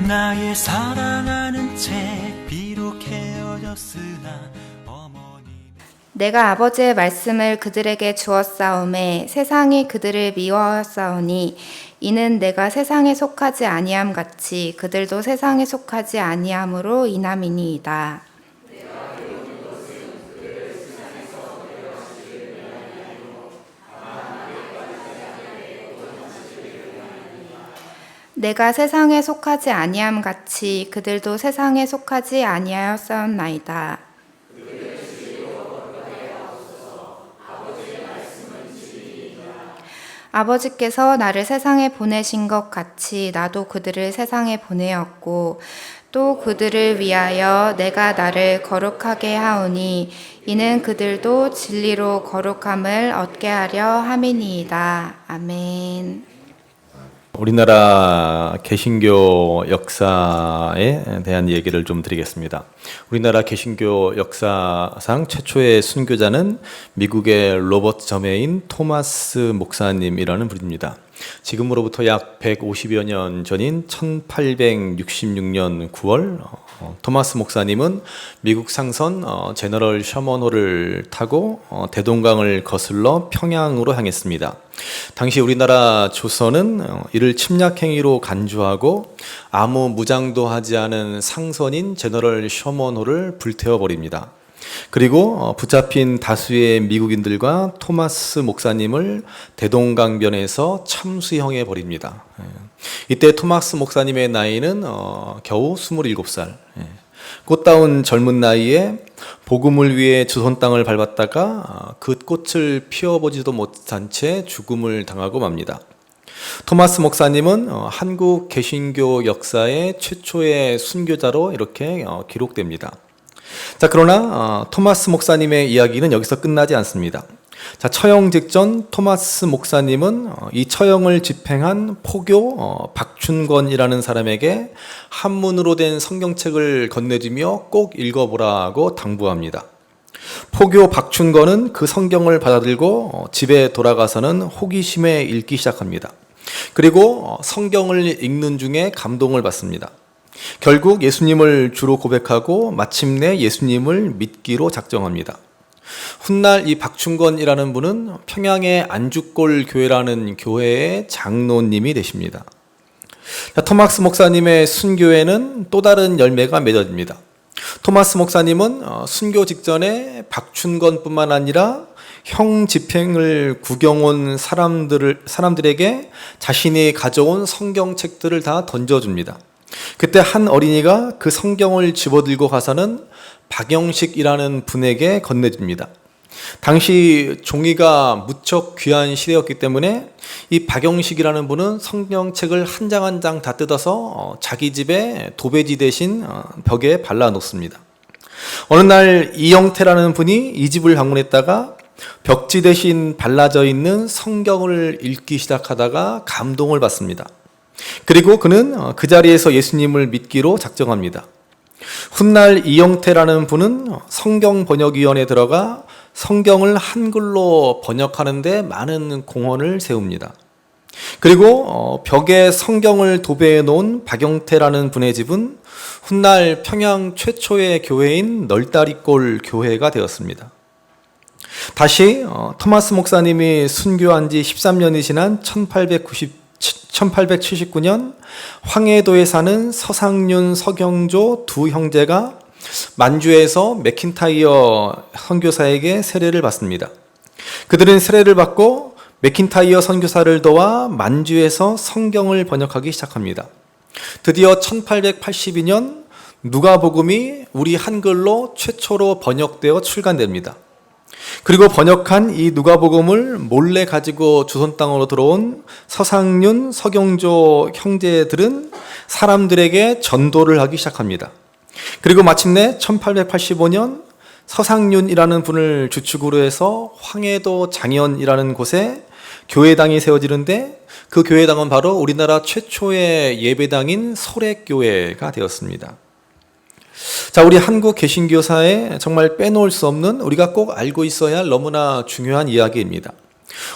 나의 사랑하는 채 비록 헤어졌으나 어머니 내가 아버지의 말씀을 그들에게 주었사오매 세상이 그들을 미워하였사오니 이는 내가 세상에 속하지 아니함 같이 그들도 세상에 속하지 아니함으로 인함이니이다. 내가 세상에 속하지 아니함 같이 그들도 세상에 속하지 아니하였사옵나이다. 아버지께서 나를 세상에 보내신 것 같이 나도 그들을 세상에 보내었고 또 그들을 위하여 내가 나를 거룩하게 하오니 이는 그들도 진리로 거룩함을 얻게 하려 함이니이다. 아멘. 우리나라 개신교 역사에 대한 얘기를 좀 드리겠습니다. 우리나라 개신교 역사상 최초의 순교자는 미국의 로버트 저메인 토마스 목사님이라는 분입니다. 지금으로부터 약 150여 년 전인 1866년 9월 토마스 목사님은 미국 상선 제너럴 셔먼호를 타고 대동강을 거슬러 평양으로 향했습니다. 당시 우리나라 조선은 이를 침략행위로 간주하고 아무 무장도 하지 않은 상선인 제너럴 셔먼호를 불태워버립니다. 그리고 붙잡힌 다수의 미국인들과 토마스 목사님을 대동강변에서 참수형해 버립니다. 이때 토마스 목사님의 나이는 겨우 27살. 꽃다운 젊은 나이에 복음을 위해 조선 땅을 밟았다가 그 꽃을 피워보지도 못한 채 죽음을 당하고 맙니다. 토마스 목사님은 한국 개신교 역사의 최초의 순교자로 이렇게 기록됩니다. 자, 그러나 토마스 목사님의 이야기는 여기서 끝나지 않습니다. 자, 처형 직전 토마스 목사님은 이 처형을 집행한 포교 박춘권이라는 사람에게 한문으로 된 성경책을 건네주며 꼭 읽어보라고 당부합니다. 포교 박춘권은 그 성경을 받아들고 집에 돌아가서는 호기심에 읽기 시작합니다. 그리고 성경을 읽는 중에 감동을 받습니다. 결국 예수님을 주로 고백하고 마침내 예수님을 믿기로 작정합니다. 훗날 이 박춘권이라는 분은 평양의 안주골 교회라는 교회의 장로님이 되십니다. 토마스 목사님의 순교에는 또 다른 열매가 맺어집니다. 토마스 목사님은 순교 직전에 박춘권뿐만 아니라 형 집행을 구경 온 사람들에게 자신이 가져온 성경책들을 다 던져줍니다. 그때 한 어린이가 그 성경을 집어들고 가서는 박영식이라는 분에게 건네줍니다. 당시 종이가 무척 귀한 시대였기 때문에 이 박영식이라는 분은 성경책을 한 장 한 장 다 뜯어서 자기 집에 도배지 대신 벽에 발라놓습니다. 어느 날 이영태라는 분이 이 집을 방문했다가 벽지 대신 발라져 있는 성경을 읽기 시작하다가 감동을 받습니다. 그리고 그는 그 자리에서 예수님을 믿기로 작정합니다. 훗날 이영태라는 분은 성경 번역위원회에 들어가 성경을 한글로 번역하는 데 많은 공헌을 세웁니다. 그리고 벽에 성경을 도배해 놓은 박영태라는 분의 집은 훗날 평양 최초의 교회인 널다리골 교회가 되었습니다. 다시 토마스 목사님이 순교한 지 13년이 지난 1879년 황해도에 사는 서상윤, 서경조 두 형제가 만주에서 맥킨타이어 선교사에게 세례를 받습니다. 그들은 세례를 받고 맥킨타이어 선교사를 도와 만주에서 성경을 번역하기 시작합니다. 드디어 1882년 누가복음이 우리 한글로 최초로 번역되어 출간됩니다. 그리고 번역한 이 누가복음을 몰래 가지고 조선 땅으로 들어온 서상윤, 서경조 형제들은 사람들에게 전도를 하기 시작합니다. 그리고 마침내 1885년 서상윤이라는 분을 주축으로 해서 황해도 장현이라는 곳에 교회당이 세워지는데 그 교회당은 바로 우리나라 최초의 예배당인 소래교회가 되었습니다. 자, 우리 한국 개신교사에 정말 빼놓을 수 없는 우리가 꼭 알고 있어야 할 너무나 중요한 이야기입니다.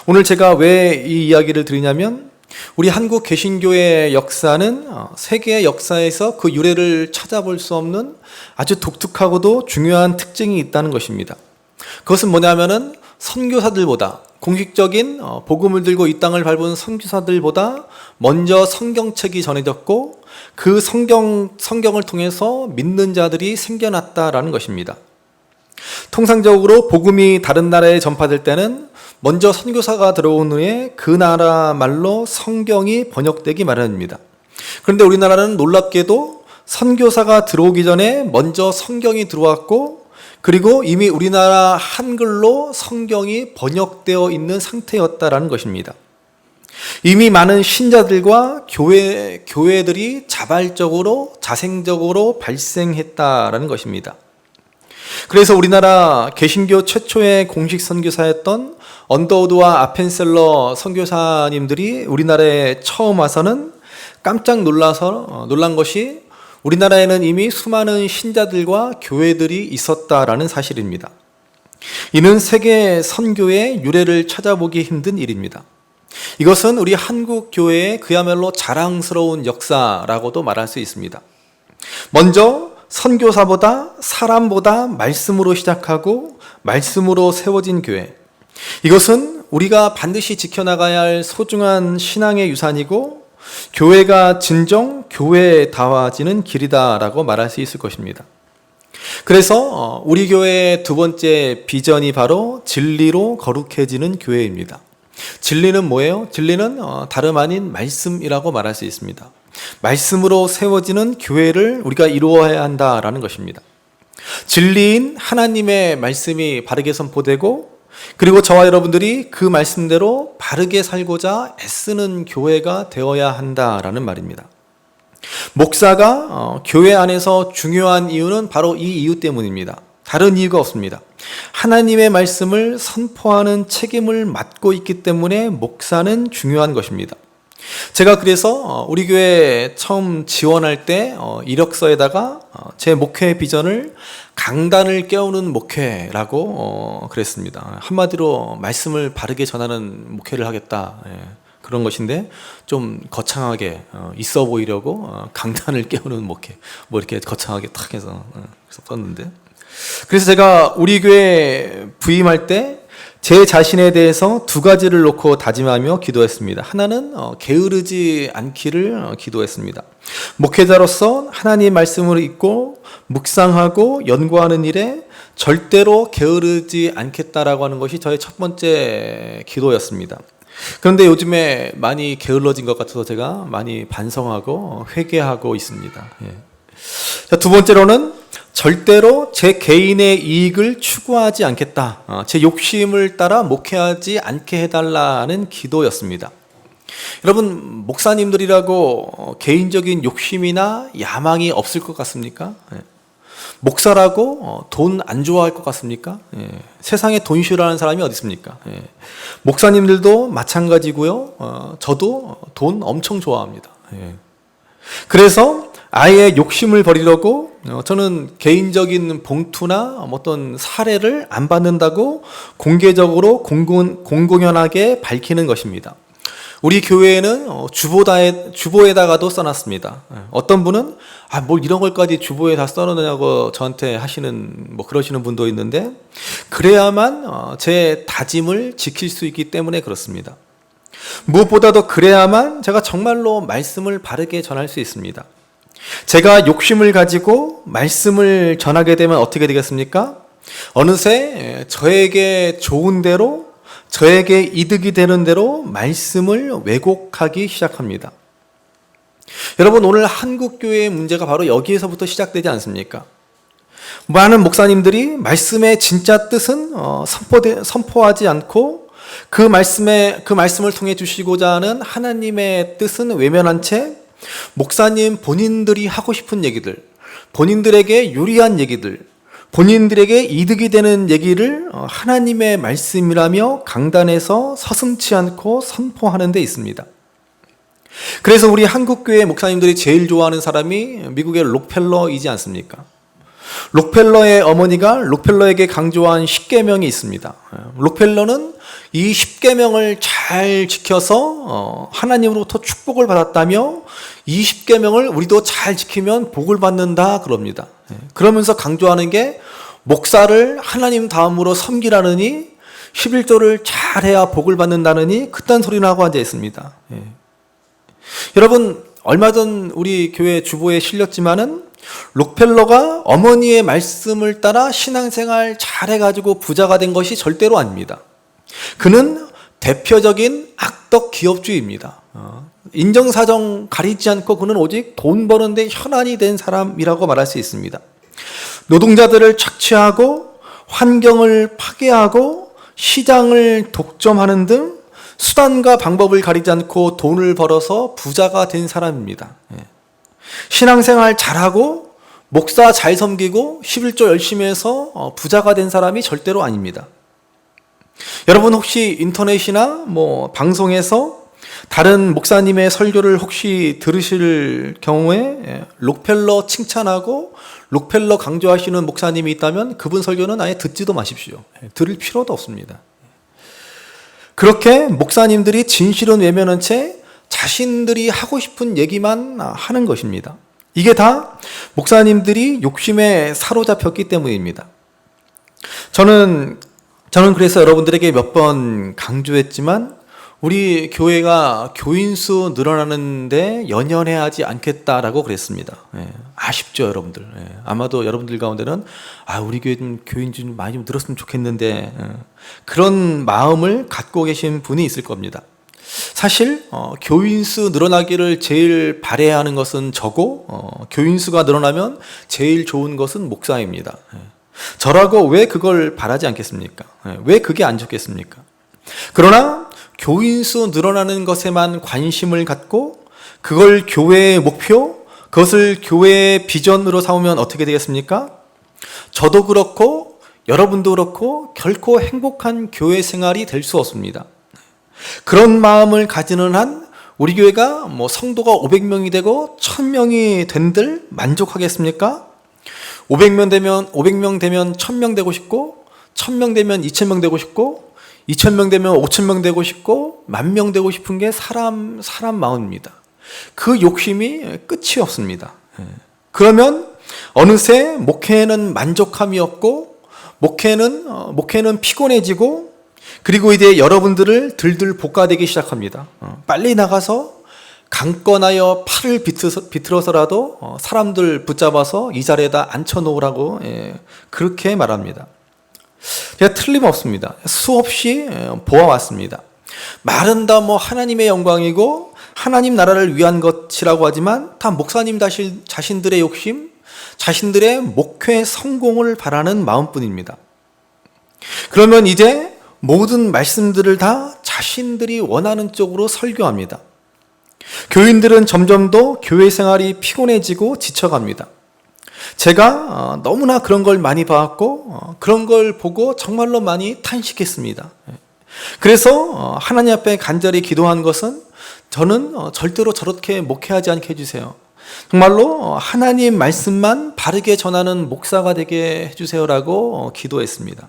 오늘 제가 왜 이 이야기를 드리냐면 우리 한국 개신교의 역사는 세계의 역사에서 그 유래를 찾아볼 수 없는 아주 독특하고도 중요한 특징이 있다는 것입니다. 그것은 뭐냐면은 선교사들보다, 공식적인 복음을 들고 이 땅을 밟은 선교사들보다 먼저 성경책이 전해졌고 그 성경을 통해서 믿는 자들이 생겨났다라는 것입니다. 통상적으로 복음이 다른 나라에 전파될 때는 먼저 선교사가 들어온 후에 그 나라 말로 성경이 번역되기 마련입니다. 그런데 우리나라는 놀랍게도 선교사가 들어오기 전에 먼저 성경이 들어왔고 그리고 이미 우리나라 한글로 성경이 번역되어 있는 상태였다라는 것입니다. 이미 많은 신자들과 교회들이 자발적으로 자생적으로 발생했다라는 것입니다. 그래서 우리나라 개신교 최초의 공식 선교사였던 언더우드와 아펜셀러 선교사님들이 우리나라에 처음 와서는 깜짝 놀란 것이 우리나라에는 이미 수많은 신자들과 교회들이 있었다라는 사실입니다. 이는 세계 선교의 유래를 찾아보기 힘든 일입니다. 이것은 우리 한국 교회의 그야말로 자랑스러운 역사라고도 말할 수 있습니다. 먼저 선교사보다 사람보다 말씀으로 시작하고 말씀으로 세워진 교회. 이것은 우리가 반드시 지켜나가야 할 소중한 신앙의 유산이고 교회가 진정 교회다워지는 길이다라고 말할 수 있을 것입니다. 그래서 우리 교회의 두 번째 비전이 바로 진리로 거룩해지는 교회입니다. 진리는 뭐예요? 진리는 다름 아닌 말씀이라고 말할 수 있습니다. 말씀으로 세워지는 교회를 우리가 이루어야 한다라는 것입니다. 진리인 하나님의 말씀이 바르게 선포되고 그리고 저와 여러분들이 그 말씀대로 바르게 살고자 애쓰는 교회가 되어야 한다라는 말입니다. 목사가 교회 안에서 중요한 이유는 바로 이 이유 때문입니다. 다른 이유가 없습니다. 하나님의 말씀을 선포하는 책임을 맡고 있기 때문에 목사는 중요한 것입니다. 제가 그래서 우리 교회 처음 지원할 때 이력서에다가 제 목회 비전을 강단을 깨우는 목회라고 그랬습니다. 한마디로 말씀을 바르게 전하는 목회를 하겠다. 그런 것인데 좀 거창하게 있어 보이려고 강단을 깨우는 목회 뭐 이렇게 거창하게 탁 해서 썼는데 그래서 제가 우리 교회 부임할 때 제 자신에 대해서 두 가지를 놓고 다짐하며 기도했습니다. 하나는 게으르지 않기를 기도했습니다. 목회자로서 하나님의 말씀을 읽고 묵상하고 연구하는 일에 절대로 게으르지 않겠다라고 하는 것이 저의 첫 번째 기도였습니다. 그런데 요즘에 많이 게을러진 것 같아서 제가 많이 반성하고 회개하고 있습니다. 자, 두 번째로는 절대로 제 개인의 이익을 추구하지 않겠다. 제 욕심을 따라 목회하지 않게 해달라는 기도였습니다. 여러분, 목사님들이라고 개인적인 욕심이나 야망이 없을 것 같습니까? 목사라고 돈 안 좋아할 것 같습니까? 세상에 돈 싫어하는 사람이 어디 있습니까? 목사님들도 마찬가지고요. 저도 돈 엄청 좋아합니다. 그래서 아예 욕심을 버리려고 저는 개인적인 봉투나 어떤 사례를 안 받는다고 공개적으로 공공연하게 밝히는 것입니다. 우리 교회에는 주보에다가도 써놨습니다. 어떤 분은 뭘 이런 걸까지 주보에 다 써놓느냐고 저한테 그러시는 분도 있는데 그래야만 제 다짐을 지킬 수 있기 때문에 그렇습니다. 무엇보다도 그래야만 제가 정말로 말씀을 바르게 전할 수 있습니다. 제가 욕심을 가지고 말씀을 전하게 되면 어떻게 되겠습니까? 어느새 저에게 좋은 대로, 저에게 이득이 되는 대로 말씀을 왜곡하기 시작합니다. 여러분, 오늘 한국교회의 문제가 바로 여기에서부터 시작되지 않습니까? 많은 목사님들이 말씀의 진짜 뜻은 선포하지 않고 그 말씀을 통해 주시고자 하는 하나님의 뜻은 외면한 채 목사님 본인들이 하고 싶은 얘기들, 본인들에게 유리한 얘기들, 본인들에게 이득이 되는 얘기를 하나님의 말씀이라며 강단에서 서슴지 않고 선포하는 데 있습니다. 그래서 우리 한국교회 목사님들이 제일 좋아하는 사람이 미국의 록펠러이지 않습니까? 록펠러의 어머니가 록펠러에게 강조한 10계명이 있습니다. 록펠러는 이 10계명을 잘 잘 지켜서 하나님으로부터 축복을 받았다며 20계명을 우리도 잘 지키면 복을 받는다 그럽니다. 그러면서 강조하는 게 목사를 하나님 다음으로 섬기라느니 11조를 잘해야 복을 받는다느니 그딴 소리나 하고 앉아 있습니다. 여러분, 얼마 전 우리 교회 주보에 실렸지만은 록펠러가 어머니의 말씀을 따라 신앙생활 잘해가지고 부자가 된 것이 절대로 아닙니다. 그는 대표적인 악덕 기업주의입니다. 인정사정 가리지 않고 그는 오직 돈 버는데 현안이 된 사람이라고 말할 수 있습니다. 노동자들을 착취하고 환경을 파괴하고 시장을 독점하는 등 수단과 방법을 가리지 않고 돈을 벌어서 부자가 된 사람입니다. 신앙생활 잘하고 목사 잘 섬기고 11조 열심히 해서 부자가 된 사람이 절대로 아닙니다. 여러분 혹시 인터넷이나 방송에서 다른 목사님의 설교를 혹시 들으실 경우에 록펠러 칭찬하고 록펠러 강조하시는 목사님이 있다면 그분 설교는 아예 듣지도 마십시오. 들을 필요도 없습니다. 그렇게 목사님들이 진실은 외면한 채 자신들이 하고 싶은 얘기만 하는 것입니다. 이게 다 목사님들이 욕심에 사로잡혔기 때문입니다. 저는 그래서 여러분들에게 몇 번 강조했지만 우리 교회가 교인수 늘어나는데 연연해 하지 않겠다라고 그랬습니다. 아쉽죠, 여러분들. 아마도 여러분들 가운데는 우리 교회 좀 교인 좀 많이 좀 늘었으면 좋겠는데 그런 마음을 갖고 계신 분이 있을 겁니다. 사실 교인수 늘어나기를 제일 바라야 하는 것은 저고 교인수가 늘어나면 제일 좋은 것은 목사입니다. 저라고 왜 그걸 바라지 않겠습니까? 왜 그게 안 좋겠습니까? 그러나 교인수 늘어나는 것에만 관심을 갖고 그걸 교회의 목표, 그것을 교회의 비전으로 삼으면 어떻게 되겠습니까? 저도 그렇고 여러분도 그렇고 결코 행복한 교회 생활이 될 수 없습니다. 그런 마음을 가지는 한 우리 교회가 성도가 500명이 되고 1000명이 된들 만족하겠습니까? 500명 되면 1000명 되고 싶고 1000명 되면 2000명 되고 싶고 2000명 되면 5000명 되고 싶고 10,000명 되고 싶은 게 사람 마음입니다. 그 욕심이 끝이 없습니다. 그러면 어느새 목회는 만족함이 없고 목회는 피곤해지고 그리고 이제 여러분들을 들들 볶아대기 시작합니다. 빨리 나가서 강권하여 팔을 비틀어서라도 사람들 붙잡아서 이 자리에다 앉혀놓으라고 그렇게 말합니다. 제가 틀림없습니다. 수없이 보아왔습니다. 말은 다 하나님의 영광이고 하나님 나라를 위한 것이라고 하지만 다 목사님 자신들의 욕심, 자신들의 목회 성공을 바라는 마음뿐입니다. 그러면 이제 모든 말씀들을 다 자신들이 원하는 쪽으로 설교합니다. 교인들은 점점 더 교회 생활이 피곤해지고 지쳐갑니다. 제가 너무나 그런 걸 많이 봐왔고 그런 걸 보고 정말로 많이 탄식했습니다. 그래서 하나님 앞에 간절히 기도한 것은 저는 절대로 저렇게 목회하지 않게 해주세요. 정말로 하나님 말씀만 바르게 전하는 목사가 되게 해주세요라고 기도했습니다.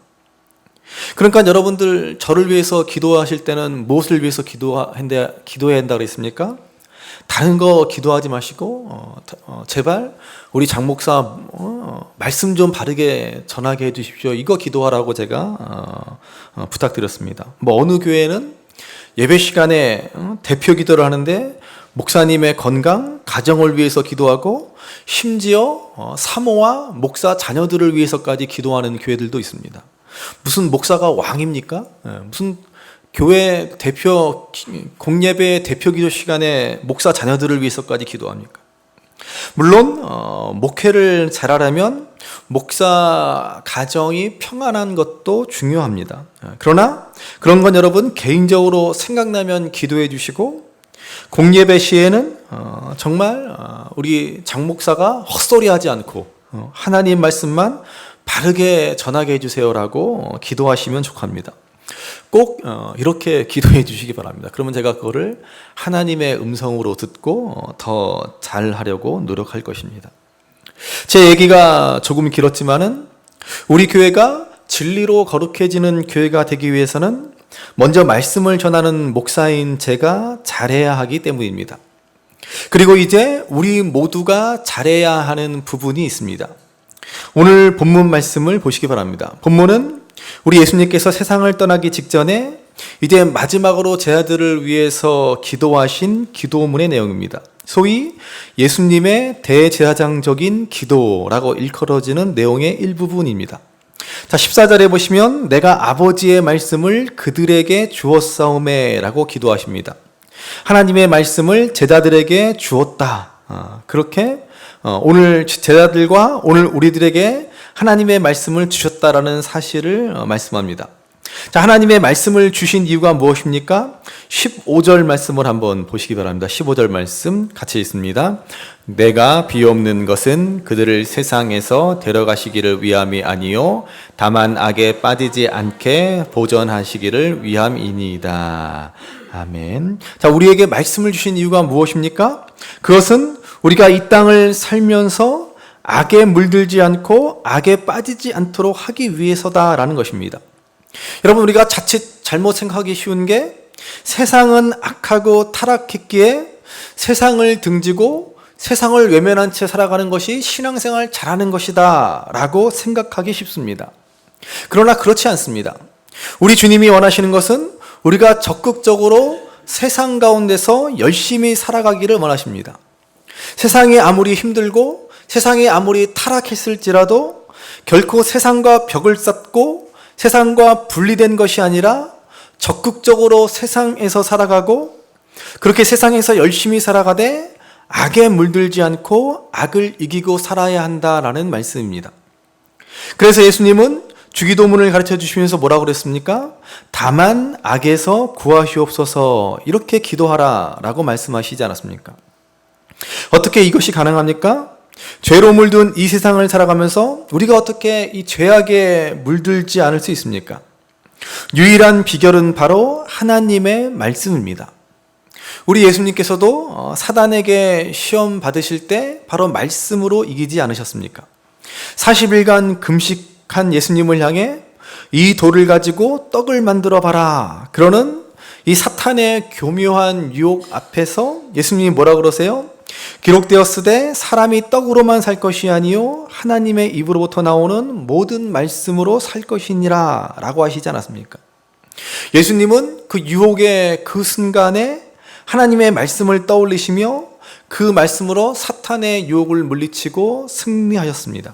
그러니까 여러분들 저를 위해서 기도하실 때는 무엇을 위해서 기도해야 한다고 그랬습니까? 다른 거 기도하지 마시고 제발 우리 장 목사 말씀 좀 바르게 전하게 해주십시오. 이거 기도하라고 제가 부탁드렸습니다. 어느 교회는 예배 시간에 대표 기도를 하는데 목사님의 건강, 가정을 위해서 기도하고 심지어 사모와 목사 자녀들을 위해서까지 기도하는 교회들도 있습니다. 무슨 목사가 왕입니까? 무슨 교회 대표 공예배 대표 기도 시간에 목사 자녀들을 위해서까지 기도합니까? 물론 목회를 잘하려면 목사 가정이 평안한 것도 중요합니다. 그러나 그런 건 여러분 개인적으로 생각나면 기도해 주시고 공예배 시에는 정말 우리 장 목사가 헛소리하지 않고 하나님 말씀만 바르게 전하게 해주세요라고 기도하시면 좋합니다. 꼭 이렇게 기도해 주시기 바랍니다. 그러면 제가 그거를 하나님의 음성으로 듣고 더 잘하려고 노력할 것입니다. 제 얘기가 조금 길었지만은 우리 교회가 진리로 거룩해지는 교회가 되기 위해서는 먼저 말씀을 전하는 목사인 제가 잘해야 하기 때문입니다. 그리고 이제 우리 모두가 잘해야 하는 부분이 있습니다. 오늘 본문 말씀을 보시기 바랍니다. 본문은 우리 예수님께서 세상을 떠나기 직전에 이제 마지막으로 제 아들을 위해서 기도하신 기도문의 내용입니다. 소위 예수님의 대제사장적인 기도라고 일컬어지는 내용의 일부분입니다. 자, 14절에 보시면 내가 아버지의 말씀을 그들에게 주었사오매 라고 기도하십니다. 하나님의 말씀을 제자들에게 주었다. 그렇게 오늘 제자들과 오늘 우리들에게 하나님의 말씀을 주셨다라는 사실을 말씀합니다. 자, 하나님의 말씀을 주신 이유가 무엇입니까? 15절 말씀을 한번 보시기 바랍니다. 15절 말씀 같이 읽습니다. 내가 비옵는 것은 그들을 세상에서 데려가시기를 위함이 아니요 다만 악에 빠지지 않게 보전하시기를 위함이니이다. 아멘. 자, 우리에게 말씀을 주신 이유가 무엇입니까? 그것은 우리가 이 땅을 살면서 악에 물들지 않고 악에 빠지지 않도록 하기 위해서다라는 것입니다. 여러분, 우리가 자칫 잘못 생각하기 쉬운 게 세상은 악하고 타락했기에 세상을 등지고 세상을 외면한 채 살아가는 것이 신앙생활 잘하는 것이다 라고 생각하기 쉽습니다. 그러나 그렇지 않습니다. 우리 주님이 원하시는 것은 우리가 적극적으로 세상 가운데서 열심히 살아가기를 원하십니다. 세상이 아무리 힘들고 세상이 아무리 타락했을지라도 결코 세상과 벽을 쌓고 세상과 분리된 것이 아니라 적극적으로 세상에서 살아가고 그렇게 세상에서 열심히 살아가되 악에 물들지 않고 악을 이기고 살아야 한다라는 말씀입니다. 그래서 예수님은 주기도문을 가르쳐 주시면서 뭐라고 그랬습니까? 다만 악에서 구하시옵소서 이렇게 기도하라 라고 말씀하시지 않았습니까? 어떻게 이것이 가능합니까? 죄로 물든 이 세상을 살아가면서 우리가 어떻게 이 죄악에 물들지 않을 수 있습니까? 유일한 비결은 바로 하나님의 말씀입니다. 우리 예수님께서도 사단에게 시험 받으실 때 바로 말씀으로 이기지 않으셨습니까? 40일간 금식한 예수님을 향해 이 돌을 가지고 떡을 만들어 봐라. 그러는 이 사탄의 교묘한 유혹 앞에서 예수님이 뭐라 그러세요? 기록되었으되 사람이 떡으로만 살 것이 아니요 하나님의 입으로부터 나오는 모든 말씀으로 살 것이니라 라고 하시지 않았습니까? 예수님은 그 유혹의 그 순간에 하나님의 말씀을 떠올리시며 그 말씀으로 사탄의 유혹을 물리치고 승리하셨습니다.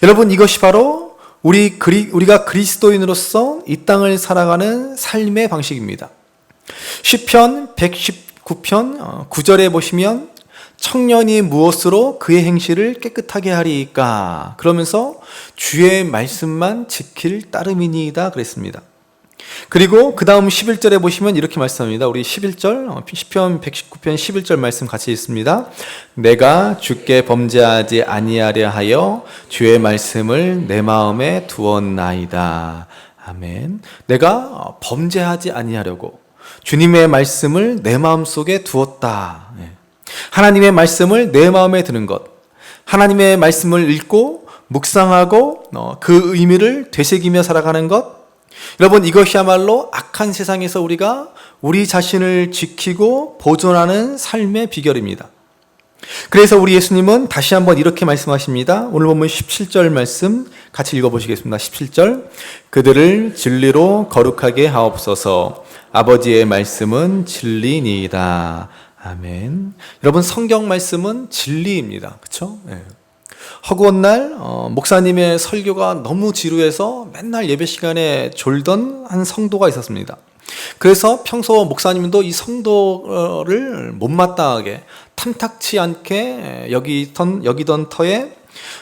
여러분, 이것이 바로 우리가 그리스도인으로서 이 땅을 살아가는 삶의 방식입니다. 시편 119편 9절에 보시면 청년이 무엇으로 그의 행실을 깨끗하게 하리이까? 그러면서 주의 말씀만 지킬 따름이니이다 그랬습니다. 그리고 그 다음 11절에 보시면 이렇게 말씀합니다. 우리 11절, 시편 119편 11절 말씀 같이 읽습니다. 내가 주께 범죄하지 아니하려 하여 주의 말씀을 내 마음에 두었나이다. 아멘. 내가 범죄하지 아니하려고 주님의 말씀을 내 마음속에 두었다. 하나님의 말씀을 내 마음에 드는 것, 하나님의 말씀을 읽고 묵상하고 그 의미를 되새기며 살아가는 것, 여러분, 이것이야말로 악한 세상에서 우리가 우리 자신을 지키고 보존하는 삶의 비결입니다. 그래서 우리 예수님은 다시 한번 이렇게 말씀하십니다. 오늘 보면 17절 말씀 같이 읽어보시겠습니다. 17절, 그들을 진리로 거룩하게 하옵소서. 아버지의 말씀은 진리니이다. 아멘. 여러분, 성경 말씀은 진리입니다. 그렇죠? 네. 허구한 날 목사님의 설교가 너무 지루해서 맨날 예배 시간에 졸던 한 성도가 있었습니다. 그래서 평소 목사님도 이 성도를 못마땅하게 탐탁치 않게 여기던 터에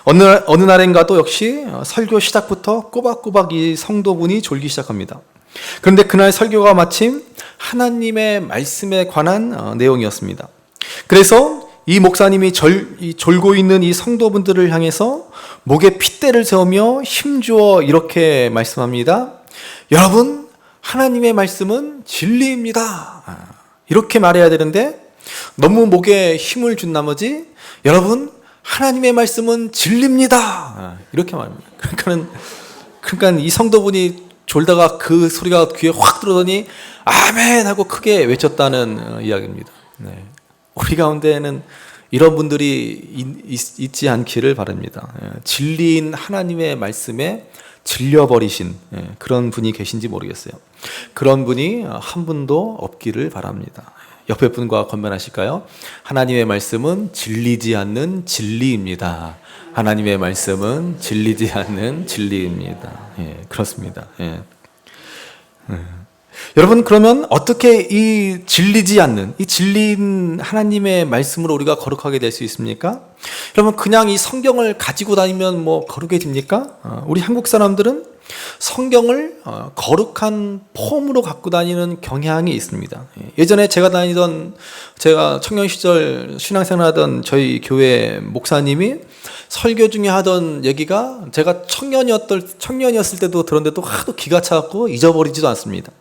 어느 날인가도 역시 설교 시작부터 꼬박꼬박 이 성도분이 졸기 시작합니다. 그런데 그날 설교가 마침 하나님의 말씀에 관한 내용이었습니다. 그래서 이 목사님이 졸고 있는 이 성도분들을 향해서 목에 핏대를 세우며 힘주어 이렇게 말씀합니다. 여러분, 하나님의 말씀은 진리입니다. 이렇게 말해야 되는데 너무 목에 힘을 준 나머지 여러분, 하나님의 말씀은 진리입니다. 이렇게 말합니다. 그러니까 이 성도분이 졸다가 그 소리가 귀에 확 들어오더니 아멘 하고 크게 외쳤다는 이야기입니다. 네. 우리 가운데에는 이런 분들이 있지 않기를 바랍니다. 진리인 하나님의 말씀에 질려버리신 그런 분이 계신지 모르겠어요. 그런 분이 한 분도 없기를 바랍니다. 옆에 분과 건면하실까요? 하나님의 말씀은 질리지 않는 진리입니다. 하나님의 말씀은 질리지 않는 진리입니다. 그렇습니다. 여러분, 그러면 어떻게 이 질리지 않는, 이 진리인 하나님의 말씀으로 우리가 거룩하게 될 수 있습니까? 여러분, 그냥 이 성경을 가지고 다니면 뭐 거룩해집니까? 우리 한국 사람들은 성경을 거룩한 폼으로 갖고 다니는 경향이 있습니다. 예전에 제가 청년 시절 신앙생활하던 저희 교회 목사님이 설교 중에 하던 얘기가 제가 청년이었을 때도 들었는데도 하도 기가 차갖고 잊어버리지도 않습니다.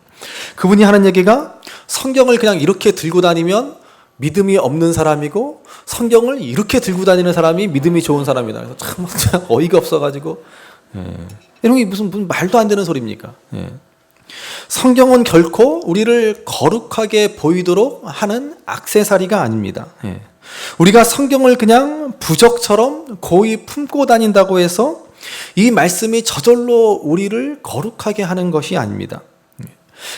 그분이 하는 얘기가 성경을 그냥 이렇게 들고 다니면 믿음이 없는 사람이고 성경을 이렇게 들고 다니는 사람이 믿음이 좋은 사람이다. 그래서 참 어이가 없어가지고 이런 게 무슨 말도 안 되는 소리입니까? 성경은 결코 우리를 거룩하게 보이도록 하는 액세서리가 아닙니다. 우리가 성경을 그냥 부적처럼 고이 품고 다닌다고 해서 이 말씀이 저절로 우리를 거룩하게 하는 것이 아닙니다.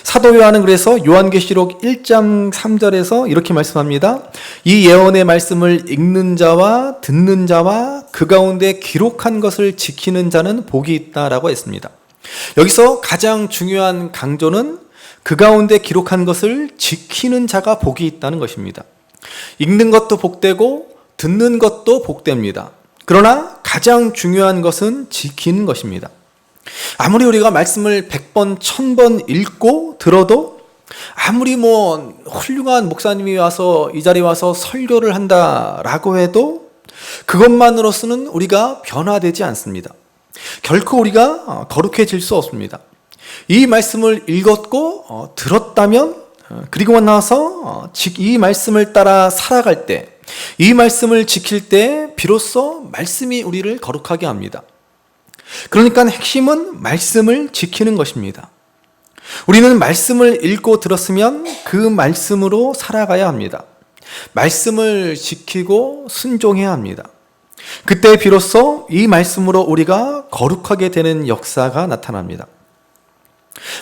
사도 요한은 그래서 요한계시록 1장 3절에서 이렇게 말씀합니다. 이 예언의 말씀을 읽는 자와 듣는 자와 그 가운데 기록한 것을 지키는 자는 복이 있다라고 했습니다. 여기서 가장 중요한 강조는 그 가운데 기록한 것을 지키는 자가 복이 있다는 것입니다. 읽는 것도 복되고 듣는 것도 복됩니다. 그러나 가장 중요한 것은 지키는 것입니다. 아무리 우리가 말씀을 100번, 1000번 읽고 들어도 아무리 훌륭한 목사님이 와서 이 자리에 와서 설교를 한다라고 해도 그것만으로서는 우리가 변화되지 않습니다. 결코 우리가 거룩해질 수 없습니다. 이 말씀을 읽었고 들었다면 그리고 나서 이 말씀을 따라 살아갈 때, 이 말씀을 지킬 때 비로소 말씀이 우리를 거룩하게 합니다. 그러니까 핵심은 말씀을 지키는 것입니다. 우리는 말씀을 읽고 들었으면 그 말씀으로 살아가야 합니다. 말씀을 지키고 순종해야 합니다. 그때 비로소 이 말씀으로 우리가 거룩하게 되는 역사가 나타납니다.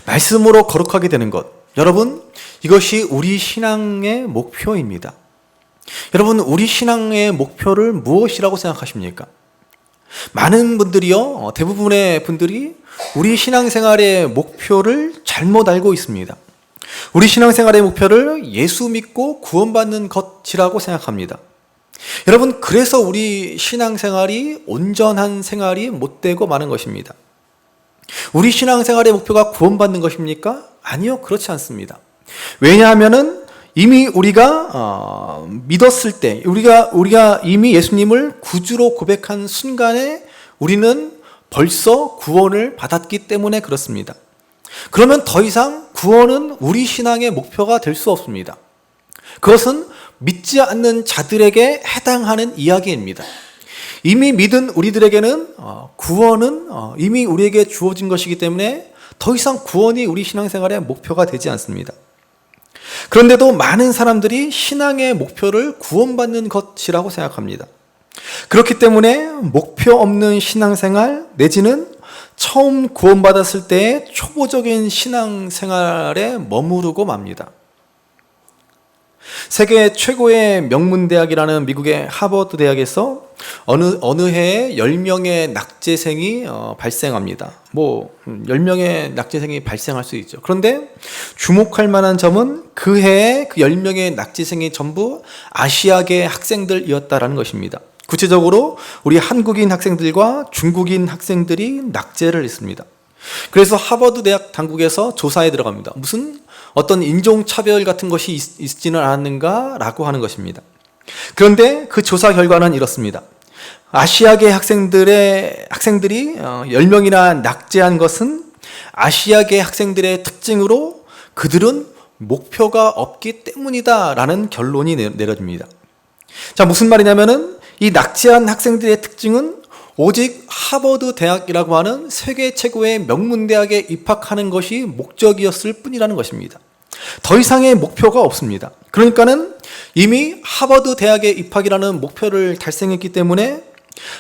말씀으로 거룩하게 되는 것, 여러분, 이것이 우리 신앙의 목표입니다. 여러분, 우리 신앙의 목표를 무엇이라고 생각하십니까? 많은 분들이요, 대부분의 분들이 우리 신앙생활의 목표를 잘못 알고 있습니다. 우리 신앙생활의 목표를 예수 믿고 구원받는 것이라고 생각합니다. 여러분, 그래서 우리 신앙생활이 온전한 생활이 못되고 마는 것입니다. 우리 신앙생활의 목표가 구원받는 것입니까? 아니요, 그렇지 않습니다. 왜냐하면은 이미 우리가 믿었을 때, 우리가 이미 예수님을 구주로 고백한 순간에 우리는 벌써 구원을 받았기 때문에 그렇습니다. 그러면 더 이상 구원은 우리 신앙의 목표가 될 수 없습니다. 그것은 믿지 않는 자들에게 해당하는 이야기입니다. 이미 믿은 우리들에게는 구원은 이미 우리에게 주어진 것이기 때문에 더 이상 구원이 우리 신앙생활의 목표가 되지 않습니다. 그런데도 많은 사람들이 신앙의 목표를 구원받는 것이라고 생각합니다. 그렇기 때문에 목표 없는 신앙생활 내지는 처음 구원받았을 때의 초보적인 신앙생활에 머무르고 맙니다. 세계 최고의 명문대학이라는 미국의 하버드 대학에서 어느 해에 10명의 낙제생이 발생합니다. 10명의 낙제생이 발생할 수 있죠. 그런데 주목할 만한 점은 그 해에 그 10명의 낙제생이 전부 아시아계 학생들이었다라는 것입니다. 구체적으로 우리 한국인 학생들과 중국인 학생들이 낙제를 했습니다. 그래서 하버드 대학 당국에서 조사에 들어갑니다. 무슨 어떤 인종차별 같은 것이 있지는 않았는가라고 하는 것입니다. 그런데 그 조사 결과는 이렇습니다. 아시아계 학생들이 10명이나 낙제한 것은 아시아계 학생들의 특징으로 그들은 목표가 없기 때문이다라는 결론이 내려집니다. 자, 무슨 말이냐면은 이 낙제한 학생들의 특징은 오직 하버드 대학이라고 하는 세계 최고의 명문대학에 입학하는 것이 목적이었을 뿐이라는 것입니다. 더 이상의 목표가 없습니다. 그러니까는 이미 하버드 대학에 입학이라는 목표를 달성했기 때문에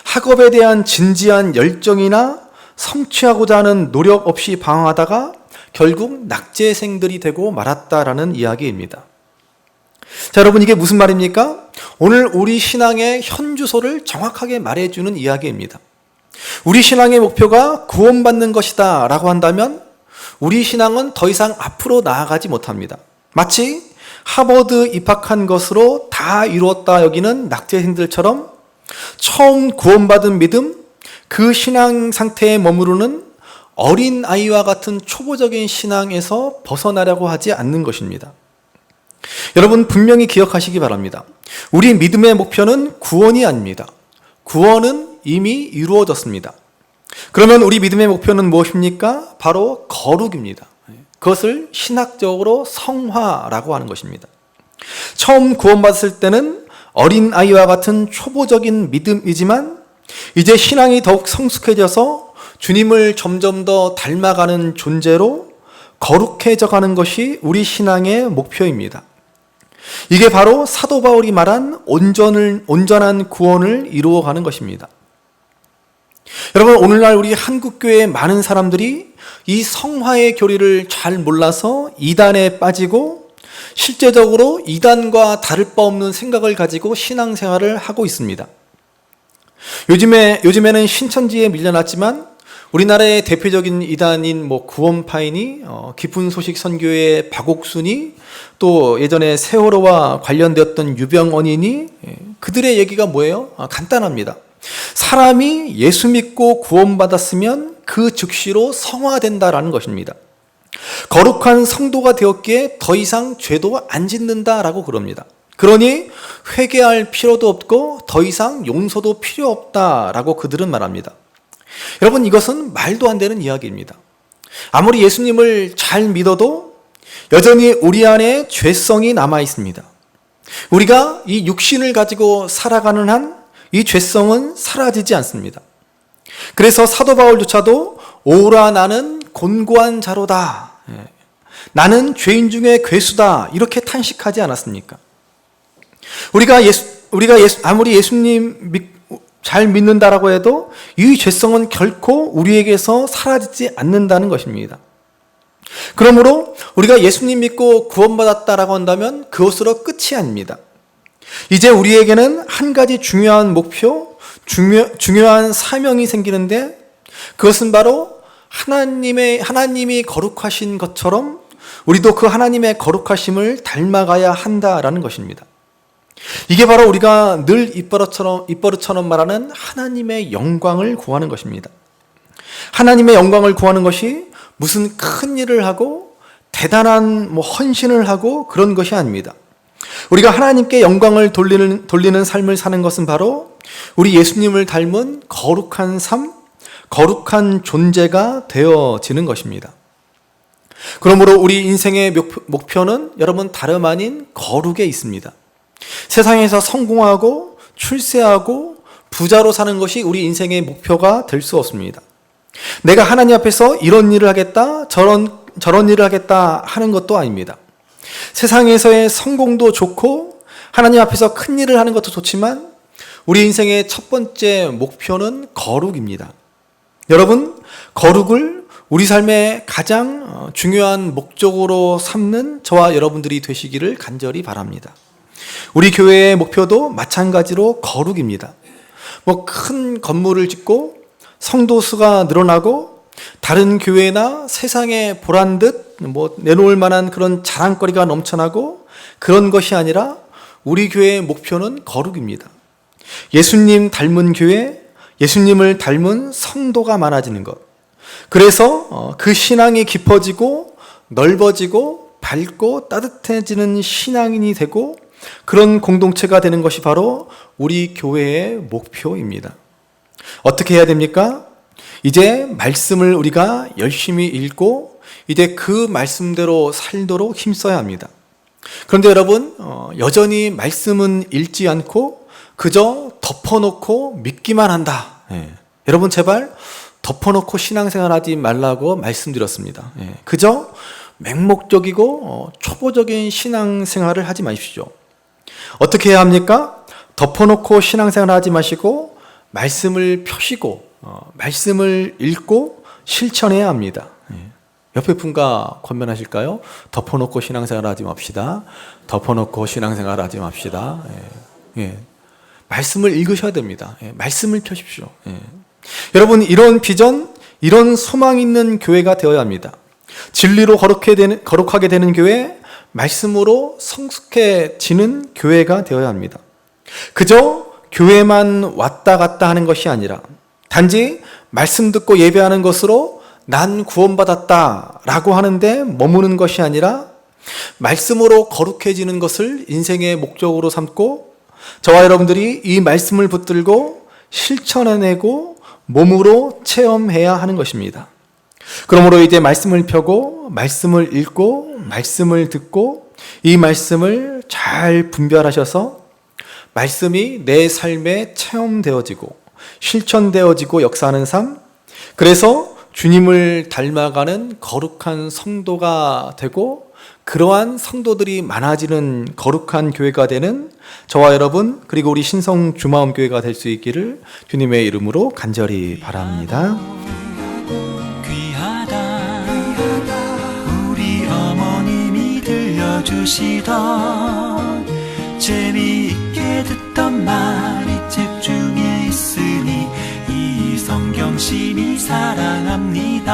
학업에 대한 진지한 열정이나 성취하고자 하는 노력 없이 방황하다가 결국 낙제생들이 되고 말았다라는 이야기입니다. 자, 여러분, 이게 무슨 말입니까? 오늘 우리 신앙의 현주소를 정확하게 말해주는 이야기입니다. 우리 신앙의 목표가 구원받는 것이다 라고 한다면 우리 신앙은 더 이상 앞으로 나아가지 못합니다. 마치 하버드 입학한 것으로 다 이루었다 여기는 낙제생들처럼 처음 구원받은 믿음, 그 신앙 상태에 머무르는 어린 아이와 같은 초보적인 신앙에서 벗어나려고 하지 않는 것입니다. 여러분, 분명히 기억하시기 바랍니다. 우리 믿음의 목표는 구원이 아닙니다. 구원은 이미 이루어졌습니다. 그러면 우리 믿음의 목표는 무엇입니까? 바로 거룩입니다. 그것을 신학적으로 성화라고 하는 것입니다. 처음 구원받았을 때는 어린 아이와 같은 초보적인 믿음이지만 이제 신앙이 더욱 성숙해져서 주님을 점점 더 닮아가는 존재로 거룩해져 가는 것이 우리 신앙의 목표입니다. 이게 바로 사도 바울이 말한 온전한 구원을 이루어가는 것입니다. 여러분, 오늘날 우리 한국교회의 많은 사람들이 이 성화의 교리를 잘 몰라서 이단에 빠지고 실제적으로 이단과 다를 바 없는 생각을 가지고 신앙생활을 하고 있습니다. 요즘에는 신천지에 밀려났지만 우리나라의 대표적인 이단인 구원파이니 깊은 소식 선교의 박옥순이 또 예전에 세월호와 관련되었던 유병언이니 그들의 얘기가 뭐예요? 간단합니다. 사람이 예수 믿고 구원받았으면 그 즉시로 성화된다라는 것입니다. 거룩한 성도가 되었기에 더 이상 죄도 안 짓는다라고 그럽니다. 그러니 회개할 필요도 없고 더 이상 용서도 필요 없다라고 그들은 말합니다. 여러분, 이것은 말도 안 되는 이야기입니다. 아무리 예수님을 잘 믿어도 여전히 우리 안에 죄성이 남아 있습니다. 우리가 이 육신을 가지고 살아가는 한 이 죄성은 사라지지 않습니다. 그래서 사도 바울조차도 오라 나는 곤고한 자로다, 나는 죄인 중에 괴수다, 이렇게 탄식하지 않았습니까? 우리가 아무리 예수님 잘 믿는다라고 해도 이 죄성은 결코 우리에게서 사라지지 않는다는 것입니다. 그러므로 우리가 예수님 믿고 구원받았다라고 한다면 그것으로 끝이 아닙니다. 이제 우리에게는 한 가지 중요한 목표, 중요한 사명이 생기는데 그것은 바로 하나님이 거룩하신 것처럼 우리도 그 하나님의 거룩하심을 닮아가야 한다라는 것입니다. 이게 바로 우리가 늘 입버릇처럼 말하는 하나님의 영광을 구하는 것입니다. 하나님의 영광을 구하는 것이 무슨 큰 일을 하고 대단한 헌신을 하고 그런 것이 아닙니다. 우리가 하나님께 영광을 돌리는 삶을 사는 것은 바로 우리 예수님을 닮은 거룩한 삶, 거룩한 존재가 되어지는 것입니다. 그러므로 우리 인생의 목표는 여러분 다름 아닌 거룩에 있습니다. 세상에서 성공하고 출세하고 부자로 사는 것이 우리 인생의 목표가 될 수 없습니다. 내가 하나님 앞에서 이런 일을 하겠다, 저런 일을 하겠다 하는 것도 아닙니다. 세상에서의 성공도 좋고 하나님 앞에서 큰 일을 하는 것도 좋지만 우리 인생의 첫 번째 목표는 거룩입니다. 여러분, 거룩을 우리 삶의 가장 중요한 목적으로 삼는 저와 여러분들이 되시기를 간절히 바랍니다. 우리 교회의 목표도 마찬가지로 거룩입니다. 큰 건물을 짓고 성도 수가 늘어나고 다른 교회나 세상에 보란 듯 내놓을 만한 그런 자랑거리가 넘쳐나고 그런 것이 아니라 우리 교회의 목표는 거룩입니다. 예수님 닮은 교회, 예수님을 닮은 성도가 많아지는 것. 그래서 그 신앙이 깊어지고 넓어지고 밝고 따뜻해지는 신앙인이 되고 그런 공동체가 되는 것이 바로 우리 교회의 목표입니다. 어떻게 해야 됩니까? 이제 말씀을 우리가 열심히 읽고 이제 그 말씀대로 살도록 힘써야 합니다. 그런데 여러분, 여전히 말씀은 읽지 않고 그저 덮어놓고 믿기만 한다. 여러분 제발 덮어놓고 신앙생활하지 말라고 말씀드렸습니다. 그저 맹목적이고 초보적인 신앙생활을 하지 마십시오. 어떻게 해야 합니까? 덮어놓고 신앙생활하지 마시고 말씀을 펴시고 말씀을 읽고 실천해야 합니다. 옆에 분과 권면하실까요? 덮어놓고 신앙생활하지 맙시다. 덮어놓고 신앙생활하지 맙시다. 말씀을 읽으셔야 됩니다. 말씀을 펴십시오. 여러분 이런 비전, 이런 소망 있는 교회가 되어야 합니다. 진리로 거룩하게 되는 교회, 말씀으로 성숙해지는 교회가 되어야 합니다. 그저 교회만 왔다 갔다 하는 것이 아니라 단지 말씀 듣고 예배하는 것으로 난 구원받았다 라고 하는데 머무는 것이 아니라 말씀으로 거룩해지는 것을 인생의 목적으로 삼고 저와 여러분들이 이 말씀을 붙들고 실천해내고 몸으로 체험해야 하는 것입니다. 그러므로 이제 말씀을 펴고 말씀을 읽고 말씀을 듣고 이 말씀을 잘 분별하셔서 말씀이 내 삶에 체험되어지고 실천되어지고 역사하는 삶, 그래서 주님을 닮아가는 거룩한 성도가 되고 그러한 성도들이 많아지는 거룩한 교회가 되는 저와 여러분 그리고 우리 신성 주마음교회가 될 수 있기를 주님의 이름으로 간절히 바랍니다. 귀하다 우리 어머님이 들려주시던 재미있게 듣던 말이 책 중에 있으니 이 성경심이 사랑합니다.